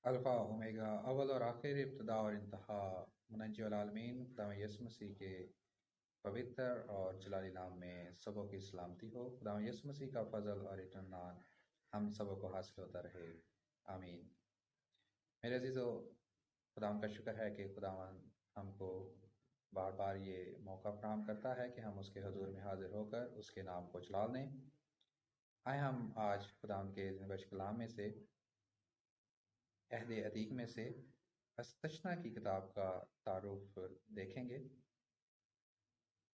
Alpha omega, اول اور آخر، ابتدا اور انتہا، منجی العالمین خدا یسوع مسیح کے پوتر اور جلالی نام میں سبوں کی سلامتی ہو۔ خدا یسوع مسیح کا فضل اور اطمینان ہم سبوں کو حاصل ہوتا رہے، آمین۔ میرے عزیزو، خدا کا شکر ہے کہ خدا ہم کو بار بار یہ موقع فراہم کرتا ہے کہ ہم اس کے حضور میں حاضر ہو کر اس کے نام کو جلال دیں۔ آئے ہم آج خدا کے زندگی کلام میں سے، عہد عتیق میں سے استثنا کی کتاب کا تعارف دیکھیں گے۔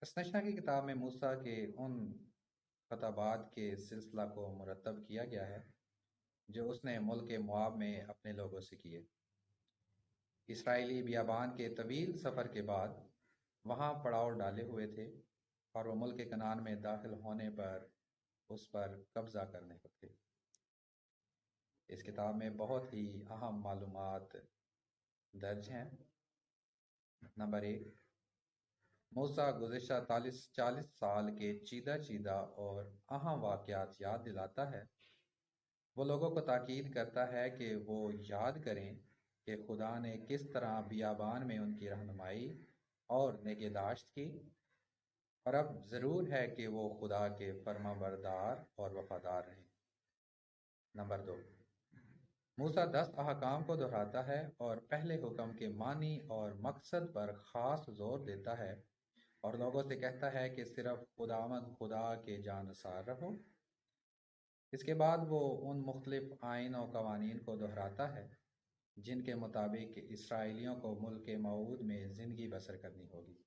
استثنا کی کتاب میں موسیٰ کے ان خطابات کے سلسلہ کو مرتب کیا گیا ہے جو اس نے ملک مواب میں اپنے لوگوں سے کیے۔ اسرائیلی بیابان کے طویل سفر کے بعد وہاں پڑاؤ ڈالے ہوئے تھے اور وہ ملک کنعان میں داخل ہونے پر اس پر قبضہ کرنے کو تھے۔ اس کتاب میں بہت ہی اہم معلومات درج ہیں۔ نمبر 1، موسیٰ گزشتہ 40 سال کے چیدہ اور اہم واقعات یاد دلاتا ہے۔ وہ لوگوں کو تاکید کرتا ہے کہ وہ یاد کریں کہ خدا نے کس طرح بیابان میں ان کی رہنمائی اور نگہداشت کی، اور اب ضرور ہے کہ وہ خدا کے فرما بردار اور وفادار رہیں۔ نمبر 2، موسیٰ 10 احکام کو دہراتا ہے اور پہلے حکم کے معنی اور مقصد پر خاص زور دیتا ہے اور لوگوں سے کہتا ہے کہ صرف خدا کے جانثار رہو۔ اس کے بعد وہ ان مختلف آئین و قوانین کو دہراتا ہے جن کے مطابق اسرائیلیوں کو ملک موعود میں زندگی بسر کرنی ہوگی۔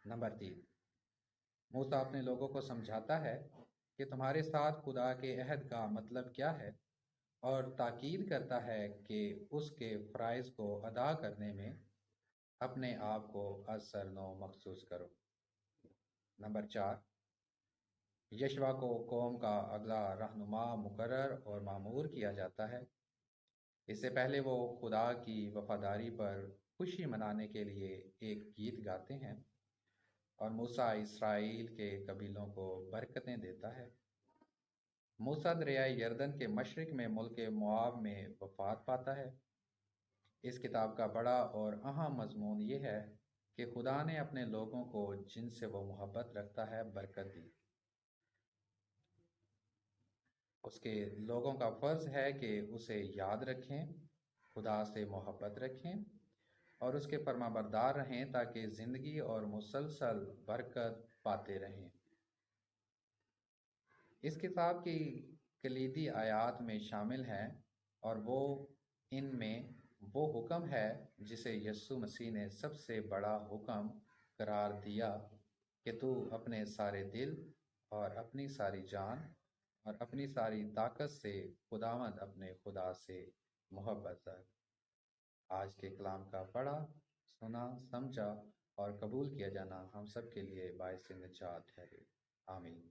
نمبر 3، موسیٰ اپنے لوگوں کو سمجھاتا ہے کہ تمہارے ساتھ خدا کے عہد کا مطلب کیا ہے، اور تاکید کرتا ہے کہ اس کے فرائض کو ادا کرنے میں اپنے آپ کو از سر نو مخصوص کرو۔ نمبر 4، یشوع کو قوم کا اگلا رہنما مقرر اور مامور کیا جاتا ہے۔ اس سے پہلے وہ خدا کی وفاداری پر خوشی منانے کے لیے ایک گیت گاتے ہیں اور موسیٰ اسرائیل کے قبیلوں کو برکتیں دیتا ہے۔ موسیٰ دریائے یردن کے مشرق میں ملک مواب میں وفات پاتا ہے۔ اس کتاب کا بڑا اور اہم مضمون یہ ہے کہ خدا نے اپنے لوگوں کو جن سے وہ محبت رکھتا ہے برکت دی۔ اس کے لوگوں کا فرض ہے کہ اسے یاد رکھیں، خدا سے محبت رکھیں اور اس کے فرما بردار رہیں تاکہ زندگی اور مسلسل برکت پاتے رہیں۔ اس کتاب کی کلیدی آیات میں شامل ہیں اور وہ ان میں وہ حکم ہے جسے یسوع مسیح نے سب سے بڑا حکم قرار دیا کہ تو اپنے سارے دل اور اپنی ساری جان اور اپنی ساری طاقت سے خداوند اپنے خدا سے محبت رکھ۔ آج کے کلام کا پڑھا، سنا، سمجھا اور قبول کیا جانا ہم سب کے لیے باعث نجات ہے، آمین۔